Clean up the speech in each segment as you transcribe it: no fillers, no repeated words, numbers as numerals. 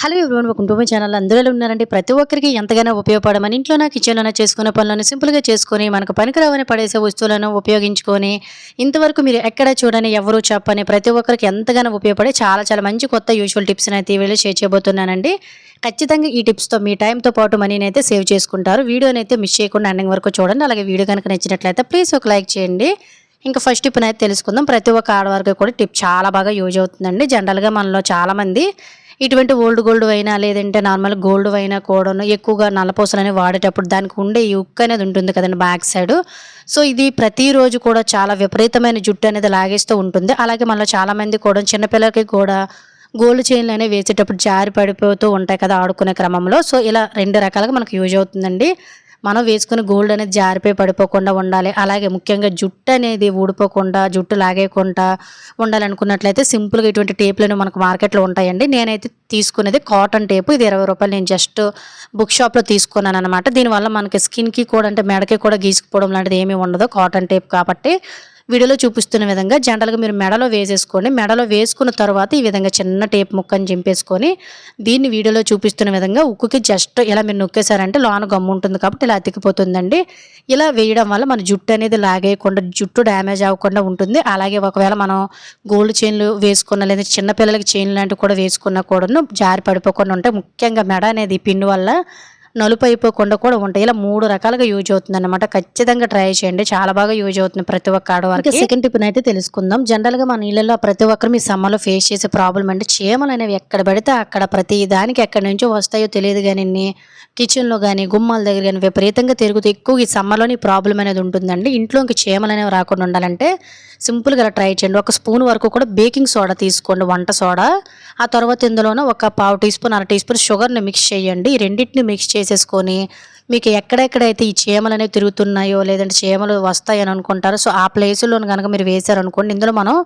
Hello everyone welcome to my channel. అందరూ ఎలా ఉన్నారండి? ప్రతి ఒక్కరికి ఎంతగానో ఉపయోగపడమని ఇంట్లోన కిచెన్లోన చేసుకునే పనులను సింపుల్గా చేసుకొని మనకు పనికిరావని పడేసే వస్తువులను ఉపయోగించుకొని ఇంతవరకు మీరు ఎక్కడ చూడని ఎవరు చెప్పని ప్రతి ఒక్కరికి ఎంతగానో ఉపయోగపడే చాలా చాలా మంచి కొత్త యూజువల్ టిప్స్ అయితే వీళ్ళు షేర్ చేయబోతున్నానండి. ఖచ్చితంగా ఈ టిప్స్తో మీ టైంతో పాటు మనీని అయితే సేవ్ చేసుకుంటారు. వీడియోని అయితే మిస్ చేయకుండా ఎండింగ్ వరకు చూడండి. అలాగే వీడియో కనుక నచ్చినట్లయితే ప్లీజ్ ఒక లైక్ చేయండి. ఇంకా ఫస్ట్ టిప్ అయితే తెలుసుకుందాం. ప్రతి ఒక్క ఆడవారికి కూడా టిప్ చాలా బాగా యూజ్ అవుతుందండి. జనరల్గా మనలో చాలామంది ఇటువంటి ఓల్డ్ గోల్డ్ అయినా లేదంటే నార్మల్ గోల్డ్ అయినా కూడాను ఎక్కువగా నల్లపూసలని వాడేటప్పుడు దానికి ఉండే ఈ ఉక్ అనేది ఉంటుంది కదండి బ్యాక్ సైడ్. సో ఇది ప్రతిరోజు కూడా చాలా విపరీతమైన జుట్టు అనేది లాగేస్తూ ఉంటుంది. అలాగే మనలో చాలామంది కూడా చిన్నపిల్లలకి కూడా గోల్డ్ చైన్లు అనేవి వేసేటప్పుడు జారి పడిపోతూ ఉంటాయి కదా ఆడుకునే క్రమంలో. సో ఇలా 2 రకాలుగా మనకు యూజ్ అవుతుందండి. మనం వేసుకున్న గోల్డ్ అనేది జారిపోయి పడిపోకుండా ఉండాలి. అలాగే ముఖ్యంగా జుట్టు అనేది ఊడిపోకుండా జుట్టు లాగేయకుండా ఉండాలనుకున్నట్లయితే సింపుల్గా ఇటువంటి టేపులను మనకు మార్కెట్లో ఉంటాయండి. నేనైతే తీసుకునేది కాటన్ టేపు. ఇది 20 రూపాయలు. నేను జస్ట్ బుక్ షాప్లో తీసుకున్నాను అనమాట. దీనివల్ల మనకి స్కిన్కి కూడా అంటే మెడకి కూడా గీసుకుపోవడం లాంటిది ఏమీ ఉండదు కాటన్ టేప్ కాబట్టి. వీడియోలో చూపిస్తున్న విధంగా జనరల్గా మీరు మెడలో వేసేసుకోండి. మెడలో వేసుకున్న తర్వాత ఈ విధంగా చిన్న టేప్ ముక్కని చింపేసుకొని దీన్ని వీడియోలో చూపిస్తున్న విధంగా ఉక్కుకి జస్ట్ ఇలా మీరు నొక్కేశారంటే లోన గమ్ము ఉంటుంది కాబట్టి ఇలా అతికిపోతుందండి. ఇలా వేయడం వల్ల మన జుట్టు అనేది లాగేయకుండా జుట్టు డ్యామేజ్ అవ్వకుండా ఉంటుంది. అలాగే ఒకవేళ మనం గోల్డ్ చైన్లు వేసుకున్న లేదా చిన్నపిల్లలకి చైన్లు లాంటివి కూడా వేసుకున్నా కూడాను జారి పడిపోకుండా ఉంటాయి. ముఖ్యంగా మెడ అనేది పిన్ను వల్ల నలుపు అయిపోకుండా కూడా ఉంటాయి. ఇలా 3 రకాలుగా యూజ్ అవుతుంది అనమాట. ఖచ్చితంగా ట్రై చేయండి. చాలా బాగా యూజ్ అవుతుంది ప్రతి ఒక్క ఆడవారికి. సెకండ్ టిప్ అయితే తెలుసుకుందాం. జనరల్గా మన ఇళ్ళలో ప్రతి ఒక్కరు మీ సమ్మర్లో ఫేస్ చేసే ప్రాబ్లం అంటే చీమలు అనేవి ఎక్కడ పడితే అక్కడ ప్రతి దానికి ఎక్కడి నుంచో వస్తాయో తెలియదు కానీ కిచెన్లో కానీ గుమ్మాల దగ్గర కానీ విపరీతంగా తిరుగుతూ ఎక్కువ ఈ సమ్మర్లోని ప్రాబ్లం అనేది ఉంటుందండి. ఇంట్లోకి చీమలు అనేవి రాకుండా ఉండాలంటే సింపుల్గా అలా ట్రై చేయండి. 1 స్పూన్ వరకు కూడా బేకింగ్ సోడా తీసుకోండి, వంట సోడా. ఆ తర్వాత ఇందులోనే ఒక 1/2 టీ స్పూన్ 1/2 టీ స్పూన్ షుగర్ని మిక్స్ చేయండి. ఈ రెండింటిని మిక్స్ చేసేసుకొని మీకు ఎక్కడెక్కడైతే ఈ చీమలు అనేవి తిరుగుతున్నాయో లేదంటే చీమలు వస్తాయని అనుకుంటారో సో ఆ ప్లేసుల్లోని కనుక మీరు వేశారనుకోండి, ఇందులో మనం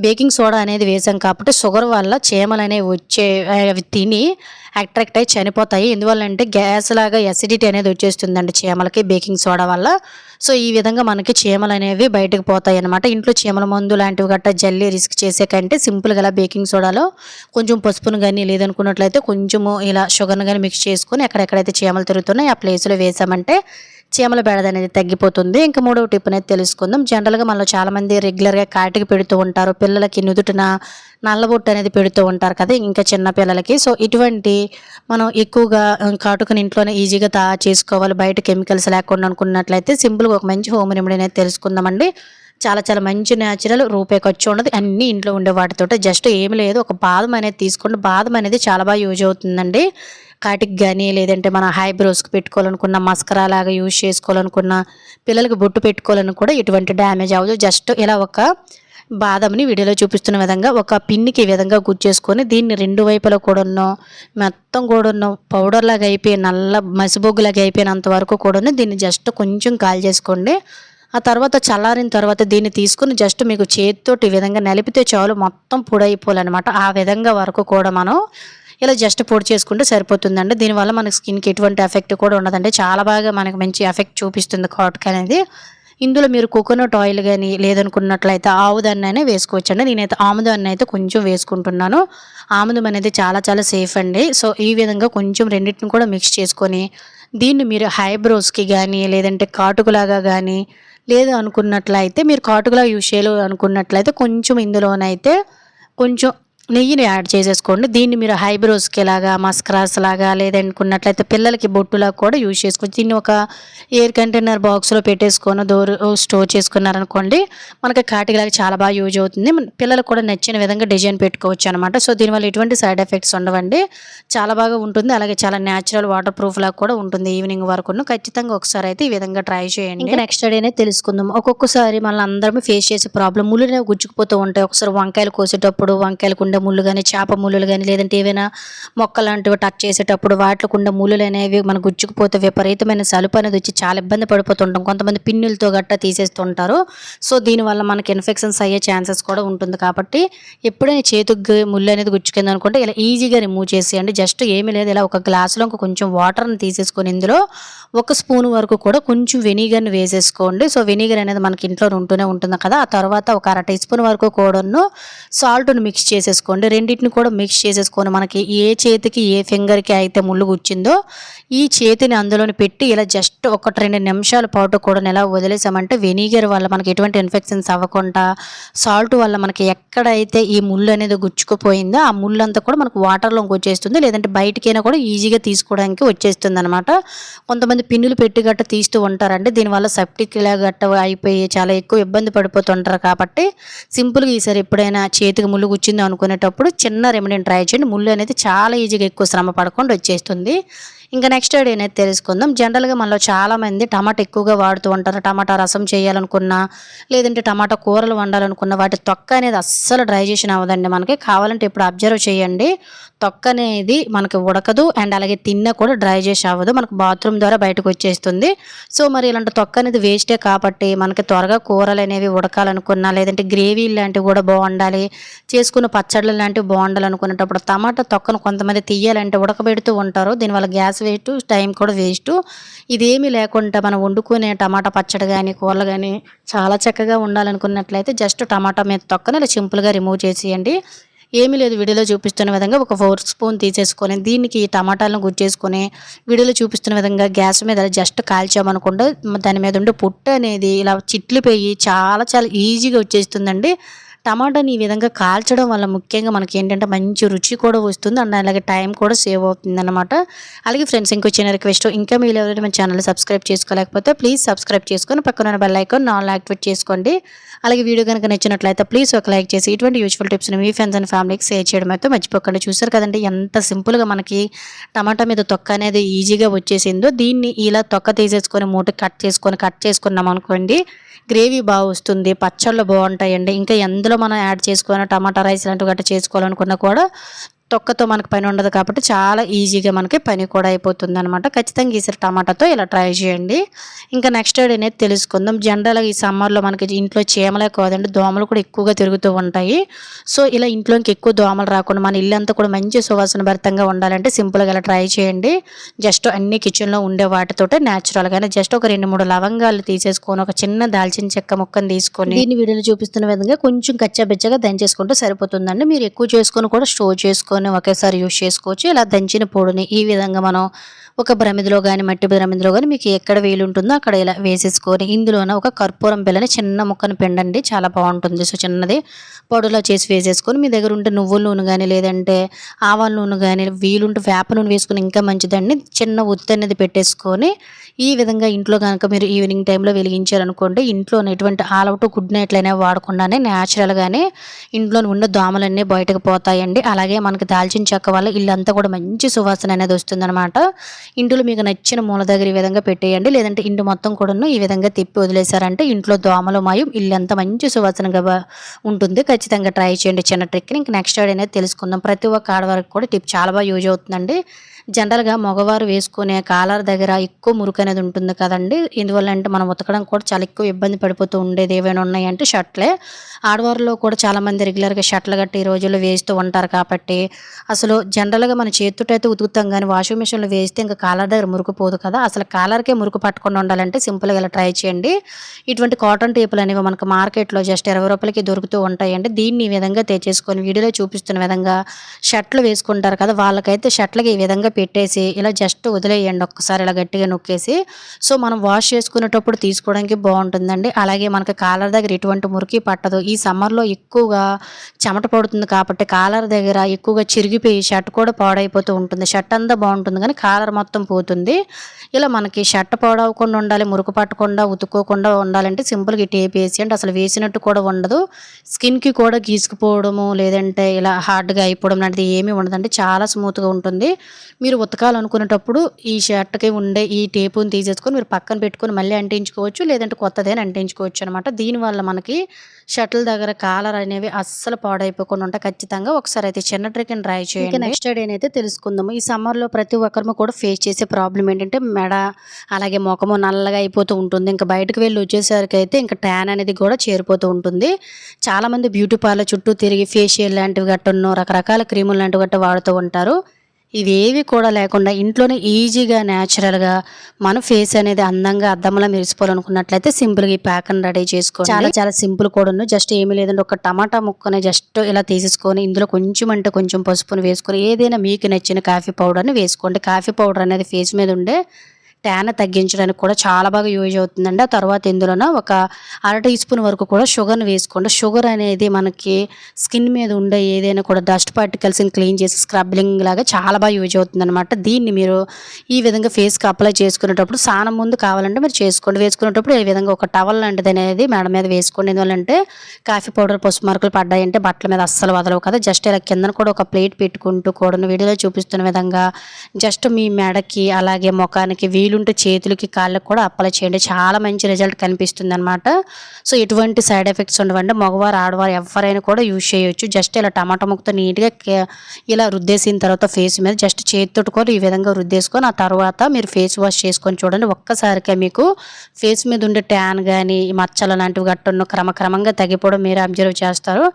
బేకింగ్ సోడా అనేది వేసాం కాబట్టి షుగర్ వల్ల చీమలు అనేవి అవి తిని అట్రాక్ట్ అయ్యి చనిపోతాయి. ఎందువల్లంటే గ్యాస్ లాగా ఎసిడిటీ అనేది వచ్చేస్తుందండి చీమలకి బేకింగ్ సోడా వల్ల. సో ఈ విధంగా మనకి చీమలు అనేవి బయటకు పోతాయి అనమాట. ఇంట్లో చీమల మందు లాంటివి గట్టా జల్లి రిస్క్ చేసే కంటే సింపుల్గా ఇలా బేకింగ్ సోడాలో కొంచెం పసుపును కానీ లేదనుకున్నట్లయితే కొంచెము ఇలా షుగర్ని కానీ మిక్స్ చేసుకొని ఎక్కడెక్కడైతే చీమలు తిరుగుతున్నాయి ఆ ప్లేస్లో వేసామంటే చీమల బెడద అనేది తగ్గిపోతుంది. ఇంకా 3వ టిప్ అనేది తెలుసుకుందాం. జనరల్గా మనలో చాలామంది రెగ్యులర్గా కాటికి పెడుతూ ఉంటారు. పిల్లలకి నుదుటిన నల్లబొట్టు అనేది పెడుతూ ఉంటారు కదా ఇంకా చిన్న పిల్లలకి. సో ఇటువంటి మనం ఎక్కువగా కాటుకని ఇంట్లోనే ఈజీగా తయారు చేసుకోవాలి బయట కెమికల్స్ లేకుండా అనుకున్నట్లయితే సింపుల్గా ఒక మంచి హోమ్ రెమెడీ అనేది తెలుసుకుందామండి. చాలా చాలా మంచి న్యాచురల్, రూపాయి ఖర్చు ఉండదు, అన్నీ ఇంట్లో ఉండే వాటితో. జస్ట్ ఏమి లేదు, ఒక బాదం అనేది తీసుకోండి. బాదం అనేది చాలా బాగా యూజ్ అవుతుందండి కాటికి కానీ లేదంటే మన హైబ్రోస్కి పెట్టుకోవాలనుకున్న మస్కరా లాగా యూజ్ చేసుకోవాలనుకున్న పిల్లలకి బొట్టు పెట్టుకోవాలని కూడా ఎటువంటి డ్యామేజ్ అవ్వదు. జస్ట్ ఇలా ఒక బాదంని వీడియోలో చూపిస్తున్న విధంగా ఒక పిన్నికి ఈ విధంగా గుచ్చేసుకొని దీన్ని 2 వైపులా కూడాను మొత్తం కూడాను పౌడర్ లాగా అయిపోయి నల్ల మసిబొగ్గులాగా అయిపోయినంత వరకు కూడాను దీన్ని జస్ట్ కొంచెం కాల్ చేసుకోండి. ఆ తర్వాత చల్లారిన తర్వాత దీన్ని తీసుకుని జస్ట్ మీకు చేతితోటి ఈ విధంగా నలిపితే చాలు మొత్తం పొడి అయిపోవాలన్నమాట. ఆ విధంగా వరకు కూడా మనం ఇలా జస్ట్ పొడి చేసుకుంటే సరిపోతుందండి. దీనివల్ల మనకి స్కిన్కి ఎటువంటి ఎఫెక్ట్ కూడా ఉండదండి. చాలా బాగా మనకి మంచి ఎఫెక్ట్ చూపిస్తుంది కాటుక అనేది. ఇందులో మీరు కోకోనట్ ఆయిల్ కానీ లేదనుకున్నట్లయితే ఆముదాన్ని అయినా వేసుకోవచ్చండి. నేనైతే ఆముదాన్ని అయితే కొంచెం వేసుకుంటున్నాను. ఆముదం అనేది చాలా చాలా సేఫ్ అండి. సో ఈ విధంగా కొంచెం రెండింటిని కూడా మిక్స్ చేసుకొని దీన్ని మీరు హైబ్రోస్కి కానీ లేదంటే కాటుకలాగా కానీ లేదు అనుకున్నట్లయితే మీరు కాటుకలా యూజ్ చేయాలి అనుకున్నట్లయితే కొంచెం ఇందులోనైతే కొంచెం నెయ్యిని యాడ్ చేసేసుకోండి. దీన్ని మీరు హైబ్రోస్కి లాగా మస్కరాస్ లాగా లేదనుకున్నట్లయితే పిల్లలకి బొట్టులా కూడా యూజ్ చేసుకోవచ్చు. దీన్ని ఒక ఎయిర్ కంటైనర్ బాక్స్లో పెట్టేసుకొని స్టోర్ చేసుకున్నారనుకోండి మనకి కాటిలాగా చాలా బాగా యూజ్ అవుతుంది. పిల్లలకు కూడా నచ్చిన విధంగా డిజైన్ పెట్టుకోవచ్చు అనమాట. సో దీనివల్ల ఎటువంటి సైడ్ ఎఫెక్ట్స్ ఉండవండి. చాలా బాగా ఉంటుంది. అలాగే చాలా న్యాచురల్ వాటర్ ప్రూఫ్ లాగా కూడా ఉంటుంది. ఈవినింగ్ వరకు ఖచ్చితంగా ఒకసారి అయితే ఈ విధంగా ట్రై చేయండి. ఇంకా నెక్స్ట్ డే తెలుసుకుందాం. ఒక్కొక్కసారి మన అందరం ఫేస్ చేసే ప్రాబ్లం ముళ్ళు గుచ్చుకుపోతూ ఉంటాయి. ఒకసారి వంకాయలు కోసేటప్పుడు వంకాయలకు ఉండే ముళ్ళు కానీ చేప ముళ్ళు కానీ లేదంటే ఏవైనా మొక్క లాంటివి టచ్ చేసేటప్పుడు వాటికి ఉండే ముళ్ళు అనేవి మనకు గుచ్చుకుపోతే విపరీతమైన సలుపు అనేది వచ్చి చాలా ఇబ్బంది పడిపోతుంటాం. కొంతమంది పిన్నులతో గట్టా తీసేస్తుంటారు. సో దీనివల్ల మనకి ఇన్ఫెక్షన్స్ అయ్యే ఛాన్సెస్ కూడా ఉంటుంది కాబట్టి ఎప్పుడైనా చేతికి ముళ్ళు అనేది గుచ్చుకుంది అనుకుంటే ఇలా ఈజీగా రిమూవ్ చేసేయండి. జస్ట్ ఏమీ లేదు, ఇలా ఒక గ్లాసులో కొంచెం వాటర్ని తీసేసుకొని ఇందులో 1 స్పూన్ వరకు కూడా కొంచెం వెనిగర్ని వేసేసుకోండి. సో వెనిగర్ అనేది మనకి ఇంట్లో ఉంటూనే ఉంటుంది కదా. ఆ తర్వాత ఒక 1/2 టీ స్పూన్ వరకు కూడాను సాల్ట్ను మిక్స్ చేసేసుకోండి. చేసేసుకోండి. రెండిటిని కూడా మిక్స్ చేసేసుకొని మనకి ఏ చేతికి ఏ ఫింగర్‌కి అయితే ముళ్ళు గుచ్చిందో ఈ చేతిని అందులోని పెట్టి ఇలా జస్ట్ 2 నిమిషాల పాటు కూడా ఇలా వదిలేసామంటే వెనిగర్ వల్ల మనకి ఎటువంటి ఇన్ఫెక్షన్స్ అవ్వకుండా, సాల్ట్ వల్ల మనకి ఎక్కడైతే ఈ ముళ్ళు అనేది గుచ్చుకుపోయిందో ఆ ముళ్ళంతా కూడా మనకు వాటర్‌లోకి వచ్చేస్తుంది. లేదంటే బయటికైనా కూడా ఈజీగా తీసుకోవడానికి వచ్చేస్తుందనమాట. కొంతమంది పిన్నులు పెట్టి గట్ట తీస్తూ ఉంటారండి. దీనివల్ల సెప్టిక్‌లా గట్ట అయిపోయి చాలా ఎక్కువ ఇబ్బంది పడిపోతుంటారు కాబట్టి సింపుల్‌గా ఈసారి ఎప్పుడైనా చేతికి ముళ్ళు గుచ్చింది అనుకునేటప్పుడు చిన్న రెమెడీని ట్రై చేయండి. ముళ్ళు అనేది చాలా ఈజీగా ఎక్కువ శ్రమ పడకుండా వచ్చేస్తుంది. ఇంకా నెక్స్ట్ ఐడియా అనేది తెలుసుకుందాం. జనరల్‌గా మనలో చాలామంది టమాటా ఎక్కువగా వాడుతూ ఉంటారు. టమాటా రసం చేయాలనుకున్నా, లేదంటే టమాటా కూరలు వండాలనుకున్నా వాటి తొక్క అనేది అస్సలు డైజెషన్ అవ్వదండి మనకి. కావాలంటే ఇప్పుడు అబ్జర్వ్ చేయండి. తొక్క అనేది మనకి ఉడకదు అండ్ అలాగే తిన్నా కూడా డైజెస్ట్ అవ్వదు. మనకు బాత్రూమ్ ద్వారా బయటకు వచ్చేస్తుంది. సో మరి ఇలాంటి తొక్క అనేది వేస్టే కాబట్టి మనకి త్వరగా కూరలు అనేవి ఉడకాలనుకున్నా, లేదంటే గ్రేవీ లాంటివి కూడా బాగుండాలి, చేసుకున్న పచ్చళ్ళు లాంటివి బాగుండాలనుకునేటప్పుడు టమాటా తొక్కను కొంతమంది తీయాలంటే ఉడకబెడుతూ ఉంటారు. దీనివల్ల గ్యాస్ వేస్ట్, టైం కూడా వేస్ట్. ఇదేమీ లేకుండా మనం వండుకునే టమాటా పచ్చడి కానీ కూరలు కానీ చాలా చక్కగా ఉండాలనుకున్నట్లయితే జస్ట్ టమాటా మీద తొక్కని ఇలా సింపుల్గా రిమూవ్ చేసేయండి. ఏమీ లేదు, వీడియోలో చూపిస్తున్న విధంగా ఒక 4 స్పూన్ తీసేసుకొని దీనికి టమాటాలను గుచ్చేసుకొని వీడియోలో చూపిస్తున్న విధంగా గ్యాస్ మీద జస్ట్ కాల్చామనుకుంటే దాని మీద ఉండే పొట్టు అనేది ఇలా చిట్లిపోయి చాలా చాలా ఈజీగా వచ్చేస్తుందండి. టమాటాని ఈ విధంగా కాల్చడం వల్ల ముఖ్యంగా మనకి ఏంటంటే మంచి రుచి కూడా వస్తుంది అండ్ అలాగే టైం కూడా సేవ్ అవుతుందన్నమాట. అలాగే ఫ్రెండ్స్ ఇంకో చిన్న రిక్వెస్ట్, ఇంకా మీరు ఎవరైనా మన ఛానల్ సబ్స్క్రైబ్ చేసుకోలేకపోతే ప్లీజ్ సబ్స్క్రైబ్ చేసుకొని పక్కన ఉన్న బెల్ ఐకాన్ ఆల్ యాక్టివేట్ చేసుకోండి. అలాగే వీడియో కనుక నచ్చినట్లయితే ప్లీజ్ ఒక లైక్ చేసి ఇటువంటి యూస్ఫుల్ టిప్స్ని మీ ఫ్రెండ్స్ అండ్ ఫ్యామిలీకి షేర్ చేయడం అయితే మర్చిపోకండి. చూసారు కదండి ఎంత సింపుల్గా మనకి టమాటా మీద తొక్క అనేది ఈజీగా వచ్చేసిందో. దీన్ని ఇలా తొక్క తీసేసుకొని మూటకి కట్ చేసుకున్నాం అనుకోండి, గ్రేవీ బాగా వస్తుంది, పచ్చళ్ళు బాగుంటాయండి. ఇంకా ఎందులో మనం యాడ్ చేసుకొని టమాటా రైస్ లాంటివి గట్రా చేసుకోవాలనుకున్నా కూడా తొక్కతో మనకు పని ఉండదు కాబట్టి చాలా ఈజీగా మనకి పని కూడా అయిపోతుంది అనమాట. ఖచ్చితంగా ఈసారి టమాటాతో ఇలా ట్రై చేయండి. ఇంకా నెక్స్ట్ ఐడియా అనేది తెలుసుకుందాం. జనరల్గా ఈ సమ్మర్లో మనకి ఇంట్లో చీమలే కాదండి దోమలు కూడా ఎక్కువగా తిరుగుతూ ఉంటాయి. సో ఇలా ఇంట్లోకి ఎక్కువ దోమలు రాకుండా మన ఇల్లంతా కూడా మంచి సువాసన భరితంగా ఉండాలంటే సింపుల్గా ఇలా ట్రై చేయండి. జస్ట్ అన్ని కిచెన్లో ఉండే వాటితోటే న్యాచురల్గానే జస్ట్ ఒక 2-3 లవంగాలు తీసేసుకొని ఒక చిన్న దాల్చిన చెక్క ముక్కను తీసుకొని దీన్ని వీడియోలో చూపిస్తున్న విధంగా కొంచెం కచ్చాబెచ్చగా దంచేసుకుంటే సరిపోతుందండి. మీరు ఎక్కువ చేసుకొని కూడా స్టోర్ చేసుకొని ఒకేసారి యూజ్ చేసుకోవచ్చు. ఇలా దంచిన పొడిని ఈ విధంగా మనం ఒక ప్రమిదిలో కానీ మట్టి ప్రమిదిలో కానీ మీకు ఎక్కడ వీలుంటుందో అక్కడ ఇలా వేసేసుకొని ఇందులోన ఒక కర్పూరం బిళ్ళని చిన్న ముక్కను పిండండి, చాలా బాగుంటుంది. సో చిన్నది పొడిలో చేసి వేసేసుకొని మీ దగ్గర ఉంటే నువ్వుల నూనె కానీ లేదంటే ఆవాల నూనె కానీ వీలుంటే వేప నూనె వేసుకొని ఇంకా మంచిదండి. చిన్న ఉత్తి అనేది పెట్టేసుకొని ఈ విధంగా ఇంట్లో కనుక మీరు ఈవినింగ్ టైంలో వెలిగించారనుకోండి ఇంట్లో ఎటువంటి ఆల్ అవుట్ గుడ్ నైట్లు అనేవి వాడకుండానే న్యాచురల్గానే ఇంట్లో ఉన్న దోమలన్నీ బయటకు పోతాయండి. అలాగే మనకి దాల్చిన చెక్క వల్ల ఇల్లంతా కూడా మంచి సువాసన అనేది వస్తుందన్నమాట. ఇంట్లో మీకు నచ్చిన మూల దగ్గర ఈ విధంగా పెట్టేయండి, లేదంటే ఇంటి మొత్తం కూడాను ఈ విధంగా తిప్పి వదిలేశారంటే ఇంట్లో దోమలు మాయం, ఇల్లంతా మంచి సువాసనగా ఉంటుంది. ఖచ్చితంగా ట్రై చేయండి చిన్న ట్రిక్ని. ఇంక నెక్స్ట్ ఐడియా అనేది తెలుసుకుందాం. ప్రతి ఒక్క ఆడవారికి కూడా టిప్ చాలా బాగా యూజ్ అవుతుందండి. జనరల్గా మగవారు వేసుకునే కాలర్ దగ్గర ఎక్కువ మురికి అనేది ఉంటుంది కదండి. ఎందువల్ల అంటే మనం ఉతకడం కూడా చాలా ఎక్కువ ఇబ్బంది పడిపోతూ ఉండేది ఏవైనా ఉన్నాయంటే షర్ట్లే. ఆడవారిలో కూడా చాలామంది రెగ్యులర్గా షర్ట్లు గట్టి ఈ రోజుల్లో వేస్తూ ఉంటారు కాబట్టి అసలు జనరల్గా మన చేతితో అయితే ఉతుకుతాం కానీ వాషింగ్ మిషన్లో వేస్తే ఇంకా కాలర్ దగ్గర మురికిపోదు కదా. అసలు కాలర్కే మురికి పట్టకుండా ఉండాలంటే సింపుల్గా ఇలా ట్రై చేయండి. ఇటువంటి కాటన్ టేపులు అనేవి మనకు మార్కెట్లో జస్ట్ 20 రూపాయలకి దొరుకుతూ ఉంటాయండి. దీన్ని ఈ విధంగా తెచ్చేసుకొని వీడియోలో చూపిస్తున్న విధంగా షర్ట్లు వేసుకుంటారు కదా, వాళ్ళకైతే షర్ట్లకి ఈ విధంగా పెట్టేసి ఇలా జస్ట్ వదిలేయండి ఒక్కసారి ఇలా గట్టిగా నొక్కేసి. సో మనం వాష్ చేసుకునేటప్పుడు తీసుకోవడానికి బాగుంటుందండి. అలాగే మనకి కాలర్ దగ్గర ఎటువంటి మురికి పట్టదు. ఈ సమ్మర్లో ఎక్కువగా చెమట పడుతుంది కాబట్టి కాలర్ దగ్గర ఎక్కువగా చిరిగిపోయి షర్ట్ కూడా పాడైపోతూ ఉంటుంది. షర్ట్ అంతా బాగుంటుంది కానీ కాలర్ మొత్తం పోతుంది. ఇలా మనకి షర్ట్ పాడవకుండా ఉండాలి, మురికి పట్టకుండా ఉతుక్కోకుండా ఉండాలంటే సింపుల్గా ఈ టేప్ వేసి అంటే అసలు వేసినట్టు కూడా ఉండదు. స్కిన్కి కూడా గీసుకుపోవడము లేదంటే ఇలా హార్డ్గా అయిపోవడం లాంటిది ఏమీ ఉండదండి, చాలా స్మూత్గా ఉంటుంది. మీరు ఉతకాలనుకునేటప్పుడు ఈ షర్ట్కి ఉండే ఈ టేపుని తీసేసుకొని మీరు పక్కన పెట్టుకొని మళ్ళీ అంటించుకోవచ్చు, లేదంటే కొత్తదైనా అంటించుకోవచ్చు అనమాట. దీనివల్ల మనకి షర్ట్ల దగ్గర కాలర్ అనేవి అస్సలు పాడైపోకుండా ఉంటాయి. ఖచ్చితంగా ఒకసారి అయితే చిన్న ట్రిక్ని ట్రై చేయండి. నెక్స్ట్ డే అయితే తెలుసుకుందాము. ఈ సమ్మర్లో ప్రతి ఒక్కరు కూడా ఫేస్ చేసే ప్రాబ్లం ఏంటంటే మెడ అలాగే ముఖము నల్లగా అయిపోతూ ఉంటుంది. ఇంకా బయటకు వెళ్ళి వచ్చేసరికి అయితే ఇంకా ట్యాన్ అనేది కూడా చేరిపోతూ ఉంటుంది. చాలామంది బ్యూటీ పార్లర్ చుట్టూ తిరిగి ఫేషియల్ లాంటివి గట్టను రకరకాల క్రీములు లాంటివి గట్ట వాడుతూ ఉంటారు. ఇవేవి కూడా లేకుండా ఇంట్లోనే ఈజీగా న్యాచురల్గా మన ఫేస్ అనేది అందంగా అద్దంలా మెరిసిపోవాలనుకున్నట్లయితే సింపుల్గా ఈ ప్యాక్ని రెడీ చేసుకోండి. చాలా చాలా సింపుల్ కూడా జస్ట్ ఏమీ లేదండి, ఒక టమాటా ముక్కని జస్ట్ ఇలా తీసేసుకొని ఇందులో కొంచెం అంటే కొంచెం పసుపుని వేసుకొని ఏదైనా మీకు నచ్చిన కాఫీ పౌడర్ని వేసుకోండి. కాఫీ పౌడర్ అనేది ఫేస్ మీద ఉండే ట్యాన్ తగ్గించడానికి కూడా చాలా బాగా యూజ్ అవుతుందండి. ఆ తర్వాత ఇందులోన ఒక అర టీ స్పూన్ వరకు కూడా షుగర్ని వేసుకోండి. షుగర్ అనేది మనకి స్కిన్ మీద ఉండే ఏదైనా కూడా డస్ట్ పార్టికల్స్ని క్లీన్ చేసి స్క్రబ్బింగ్ లాగా చాలా బాగా యూజ్ అవుతుందన్నమాట. దీన్ని మీరు ఈ విధంగా ఫేస్కి అప్లై చేసుకునేటప్పుడు స్నానం ముందు కావాలంటే మీరు చేసుకోండి. వేసుకునేటప్పుడు ఈ విధంగా ఒక టవల్ లాంటిది అనేది మేడ మీద వేసుకోండి. ఎందువల్లంటే కాఫీ పౌడర్ పసుపు మార్కులు పడ్డాయంటే బట్టల మీద అస్సలు వదలవు కదా. జస్ట్ ఇలా కిందన కూడా ఒక ప్లేట్ పెట్టుకుంటూ కూడా వీడియోలో చూపిస్తున్న విధంగా జస్ట్ మీ మెడకి అలాగే ముఖానికి వీలుంటే చేతులకి కాళ్ళకి కూడా అప్లై చేయండి. చాలా మంచి రిజల్ట్ కనిపిస్తుంది అనమాట. సో ఎటువంటి సైడ్ ఎఫెక్ట్స్ ఉండవండి. మగవారు ఆడవారు ఎవరైనా కూడా యూజ్ చేయొచ్చు. జస్ట్ ఇలా టమాటా ముక్కతో నీట్గా ఇలా రుద్దేసిన తర్వాత ఫేస్ మీద జస్ట్ చేతితో కూడా ఈ విధంగా రుద్దేసుకొని ఆ తర్వాత మీరు ఫేస్ వాష్ చేసుకొని చూడండి. ఒక్కసారిగా మీకు ఫేస్ మీద ఉండే ట్యాన్ కానీ మచ్చలు లాంటివి గట్టున్న క్రమక్రమంగా తగ్గిపోవడం మీరు అబ్జర్వ్ చేస్తారు.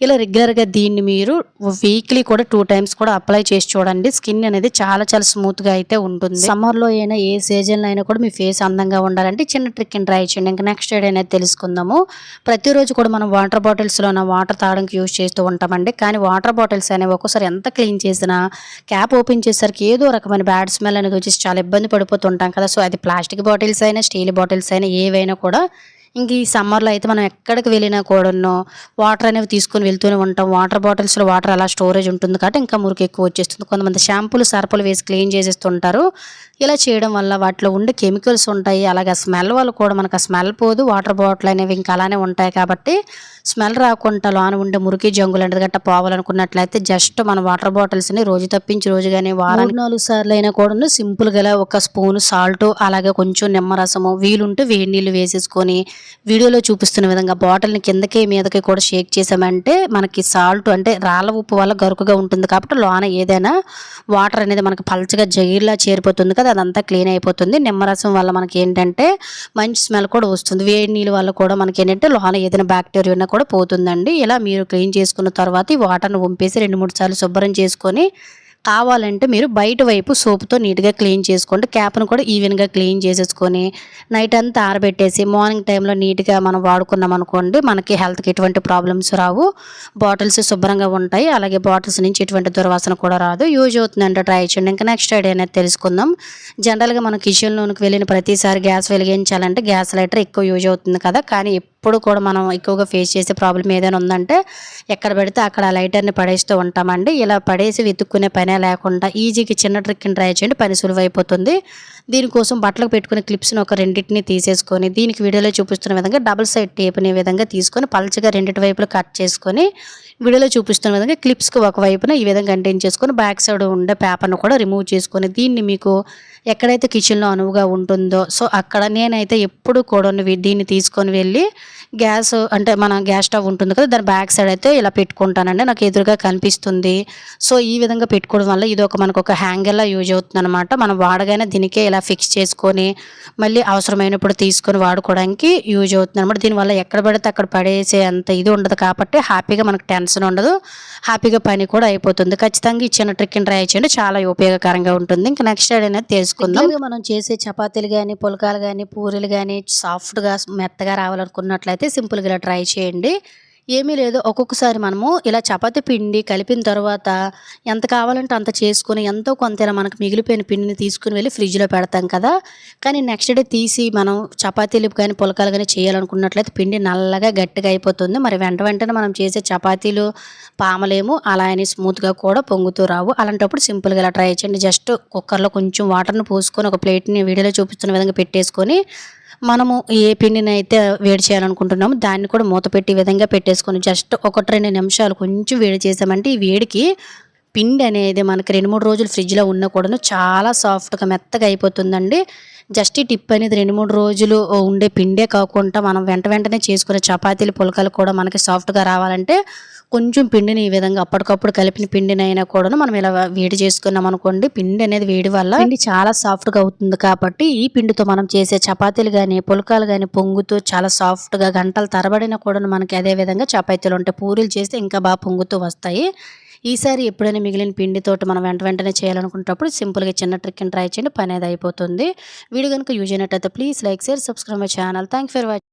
ఇలా రెగ్యులర్గా దీన్ని మీరు వీక్లీ కూడా 2 టైమ్స్ కూడా అప్లై చేసి చూడండి. స్కిన్ అనేది చాలా చాలా స్మూత్గా అయితే ఉంటుంది. సమ్మర్లో అయినా ఏ సీజన్లో అయినా కూడా మీ ఫేస్ అందంగా ఉండాలంటే చిన్న ట్రిక్ని ట్రై చేయండి. ఇంకా నెక్స్ట్ డే అనేది తెలుసుకుందాము. ప్రతిరోజు కూడా మనం వాటర్ బాటిల్స్లో వాటర్ తాగడానికి యూజ్ చేస్తూ ఉంటామండి. కానీ వాటర్ బాటిల్స్ అనేవి ఒక్కోసారి ఎంత క్లీన్ చేసినా క్యాప్ ఓపెన్ చేసేసరికి ఏదో రకమైన బ్యాడ్ స్మెల్ అనేది వచ్చేసి చాలా ఇబ్బంది పడిపోతుంటాం కదా. సో అది ప్లాస్టిక్ బాటిల్స్ అయినా స్టీల్ బాటిల్స్ అయినా ఏవైనా కూడా ఇంక ఈ సమ్మర్లో అయితే మనం ఎక్కడికి వెళ్ళినా కూడాను వాటర్ అనేవి తీసుకొని వెళ్తూనే ఉంటాం. వాటర్ బాటిల్స్లో వాటర్ అలా స్టోరేజ్ ఉంటుంది కాబట్టి ఇంకా మురికి ఎక్కువ వచ్చేస్తుంది. కొంతమంది షాంపూలు సర్పులు వేసి క్లీన్ చేసేస్తుంటారు. ఇలా చేయడం వల్ల వాటిలో ఉండే కెమికల్స్ ఉంటాయి. అలాగే స్మెల్ వల్ల కూడా మనకు ఆ స్మెల్ పోదు. వాటర్ బాటిల్ అనేవి ఇంకా అలానే ఉంటాయి కాబట్టి స్మెల్ రాకుండా లోన ఉండే మురికి జంగులు అంటే గట్ట పోవాలనుకున్నట్లయితే జస్ట్ మన వాటర్ బాటిల్స్ని రోజు తప్పించి రోజు కానీ వారానికి 4 సార్లు అయినా కూడా సింపుల్గా ఒక స్పూన్ సాల్ట్ అలాగే కొంచెం నిమ్మరసము వీలుంటే వేడి నీళ్ళు వేసేసుకొని వీడియోలో చూపిస్తున్న విధంగా బాటిల్ని కిందకి మీదకి కూడా షేక్ చేసామంటే మనకి సాల్ట్ అంటే రాళ్ళ ఉప్పు వల్ల గరుకుగా ఉంటుంది కాబట్టి లోన ఏదైనా వాటర్ అనేది మనకి పల్చగా జగిరిలా చేరిపోతుంది కదా, అదంతా క్లీన్ అయిపోతుంది. నిమ్మరసం వల్ల మనకి ఏంటంటే మంచి స్మెల్ కూడా వస్తుంది. వేడి నీళ్ళ వల్ల కూడా మనకి ఏంటంటే లోన ఏదైనా బ్యాక్టీరియా ఉన్నా కూడా పోతుందండి. ఇలా మీరు క్లీన్ చేసుకున్న తర్వాత ఈ వాటర్ని వంపేసి 2-3 సార్లు శుభ్రం చేసుకొని కావాలంటే మీరు బయట వైపు సోపుతో నీట్గా క్లీన్ చేసుకోండి. క్యాప్ను కూడా ఈవెన్గా క్లీన్ చేసేసుకొని నైట్ అంతా ఆరబెట్టేసి మార్నింగ్ టైంలో నీట్గా మనం వాడుకున్నాం అనుకోండి మనకి హెల్త్కి ఎటువంటి ప్రాబ్లమ్స్ రావు. బాటిల్స్ శుభ్రంగా ఉంటాయి. అలాగే బాటిల్స్ నుంచి ఎటువంటి దుర్వాసన కూడా రాదు. యూజ్ అవుతుందంటే ట్రై చేయండి. ఇంకా నెక్స్ట్ ఐడియా అనేది తెలుసుకుందాం. జనరల్గా మనం కిచెన్లోనికి వెళ్ళిన ప్రతిసారి గ్యాస్ వెలిగించాలంటే గ్యాస్ లైటర్ ఎక్కువ యూజ్ అవుతుంది కదా. కానీ ఎప్పుడు కూడా మనం ఎక్కువగా ఫేస్ చేసే ప్రాబ్లం ఏదైనా ఉందంటే ఎక్కడ పెడితే అక్కడ లైటర్ని పడేస్తూ ఉంటామండి. ఇలా పడేసి వెతుక్కునే పనే లేకుండా ఈజీగా చిన్న ట్రిక్ని ట్రై చేయండి, పని సులువైపోతుంది. దీనికోసం బట్టలకు పెట్టుకునే క్లిప్స్ని ఒక రెండింటిని తీసేసుకొని దీనికి వీడియోలో చూపిస్తున్న విధంగా డబుల్ సైడ్ టేప్ని విధంగా తీసుకొని పల్చగా రెండింటి వైపులు కట్ చేసుకొని వీడియోలో చూపిస్తున్న విధంగా క్లిప్స్కి ఒకవైపున ఈ విధంగా అంటించేసుకొని బ్యాక్ సైడ్ ఉండే పేపర్ను కూడా రిమూవ్ చేసుకొని దీన్ని మీకు ఎక్కడైతే కిచెన్లో అనువుగా ఉంటుందో సో అక్కడ నేనైతే ఎప్పుడు కూడా దీన్ని తీసుకొని వెళ్ళి గ్యాస్ అంటే మన గ్యాస్ స్టవ్ ఉంటుంది కదా దాని బ్యాక్ సైడ్ అయితే ఇలా పెట్టుకుంటానండి. నాకు ఎదురుగా కనిపిస్తుంది. సో ఈ విధంగా పెట్టుకోవడం వల్ల ఇది మనకు ఒక హ్యాంగర్లా యూజ్ అవుతుంది అనమాట. మనం వాడగానే దీనికే ఇలా ఫిక్స్ చేసుకొని మళ్ళీ అవసరమైనప్పుడు తీసుకొని వాడుకోవడానికి యూజ్ అవుతుంది అనమాట. దీనివల్ల ఎక్కడ పడితే అక్కడ పడేసే అంత ఇది ఉండదు కాబట్టి హ్యాపీగా మనకు టెన్షన్ ఉండదు, హ్యాపీగా పని కూడా అయిపోతుంది. ఖచ్చితంగా ఈ చిన్న ట్రిక్ని ట్రై చేయండి, చాలా ఉపయోగకరంగా ఉంటుంది. ఇంకా నెక్స్ట్ అనేది తెలుసుకుందాం. మనం చేసే చపాతీలు కానీ పుల్కాలు కానీ పూరీలు కానీ సాఫ్ట్గా మెత్తగా రావాలనుకున్నట్లయితే సింపుల్గా ఇలా ట్రై చేయండి. ఏమీ లేదు, ఒక్కొక్కసారి మనము ఇలా చపాతీ పిండి కలిపిన తర్వాత ఎంత కావాలంటే అంత చేసుకొని ఎంతో కొంత మనకు మిగిలిపోయిన పిండిని తీసుకుని వెళ్ళి ఫ్రిడ్జ్లో పెడతాం కదా. కానీ నెక్స్ట్ డే తీసి మనం చపాతీలు కానీ పుల్కాలు కానీ చేయాలనుకున్నట్లయితే పిండి నల్లగా గట్టిగా అయిపోతుంది. మరి వెంటనే మనం చేసే చపాతీలు పామలేము, అలా అని స్మూత్గా కూడా పొంగుతూ రావు. అలాంటప్పుడు సింపుల్గా ఇలా ట్రై చేయండి. జస్ట్ కుక్కర్లో కొంచెం వాటర్ని పోసుకొని ఒక ప్లేట్ని వీడియోలో చూపిస్తున్న విధంగా పెట్టేసుకొని మనము ఏ పిండిని అయితే వేడి చేయాలనుకుంటున్నామో దాన్ని కూడా మూత పెట్టి విధంగా పెట్టేసుకొని జస్ట్ 1-2 నిమిషాలు కొంచెం వేడి చేసామంటే ఈ వేడికి పిండి అనేది మనకి 2-3 రోజులు ఫ్రిడ్జ్లో ఉన్నా కూడా చాలా సాఫ్ట్గా మెత్తగా అయిపోతుందండి. జస్ట్ ఈ టిప్ అనేది 2-3 రోజులు ఉండే పిండే కాకుండా మనం వెంటనే చేసుకునే చపాతీలు పుల్కాలు కూడా మనకి సాఫ్ట్గా రావాలంటే కొంచెం పిండిని ఈ విధంగా అప్పటికప్పుడు కలిపిన పిండినైనా కూడాను మనం ఇలా వేడి చేసుకున్నాం అనుకోండి, పిండి అనేది వేడి వల్ల పిండి చాలా సాఫ్ట్‌గా అవుతుంది కాబట్టి, ఈ పిండితో మనం చేసే చపాతీలు గాని, పుల్కాలు గాని పొంగుతూ చాలా సాఫ్ట్‌గా గంటల తరబడిన కూడాను మనకి అదే విధంగా చపాతీలుంటాయి. పూరీలు చేస్తే ఇంకా పొంగుతూ వస్తాయి. ఈసారి ఎప్పుడైనా మిగిలిన పిండితోటి మనం వెంటనే చేయాలనుకునేటప్పుడు సింపుల్‌గా చిన్న ట్రిక్‌ని ట్రై చేయండి. పనేది అయిపోతుంది. వీడియో గనుక యూజ్ అయినట్టయితే please like, share, subscribe my channel. Thank you for watching.